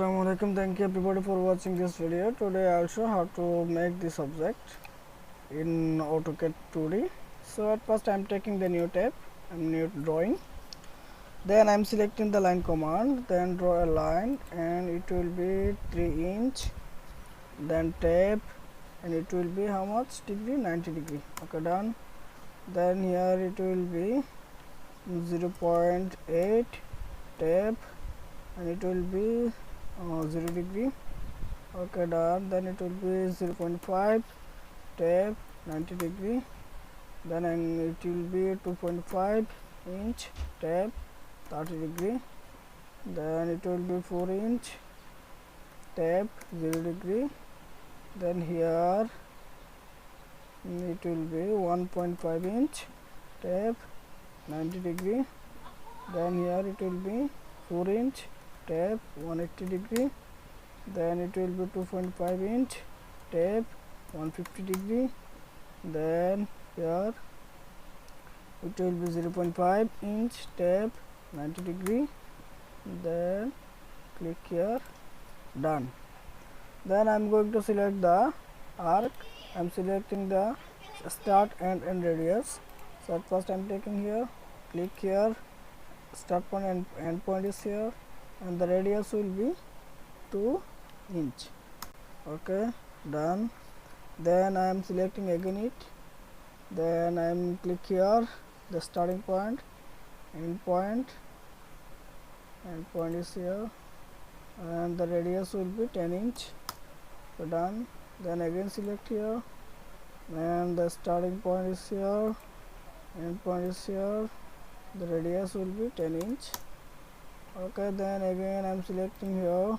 Assalamualaikum. Thank you everybody for watching this video. Today I'll show how to make this object in AutoCAD 2D. So at first I'm taking the new tab, new drawing. Then I'm selecting the line command, then draw a line and it will be 3 inch. Then tab and it will be how much degree? 90 degree. Okay, done. Then here it will be 0.8 tab and it will be 0 degree. Okay, done. Then it will be 0.5 tab 90 degree. Then it will be 2.5 inch tab 30 degree. Then it will be 4 inch tab 0 degree. Then here it will be 1.5 inch tab 90 degree. Then here it will be 4 inch tab 180 degree. Then it will be 2.5 inch tab 150 degree. Then here it will be 0.5 inch tab 90 degree. Then click here, done. Then I'm going to select the arc. I'm selecting the start and end radius. So at first I'm taking here, click here, start point and end point is here, and the radius will be 2 inch. Okay, done. Then I am selecting again it. Then I am click here, the starting point, end point is here, and the radius will be 10 inch. So done. Then again select here, and the starting point is here, end point is here, the radius will be 10 inch. Okay, then again I am selecting here,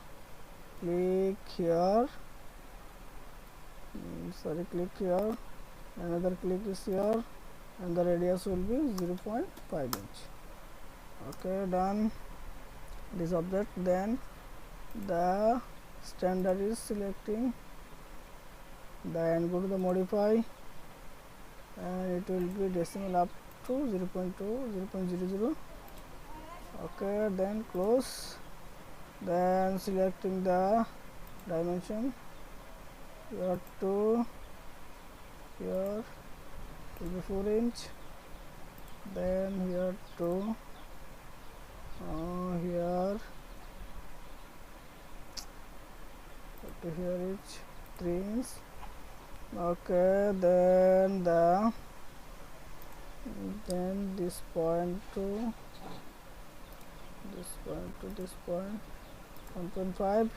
click here, click here, another click is here, and the radius will be 0.5 inch. Okay, done this object. Then the standard is selecting, then go to the modify, and it will be decimal up to 0.2, 0.00. Okay, then close. Then selecting the dimension, here to here will be 4 inch. Then here to here to here is 3 inch. Okay, then this point to this point 1.5.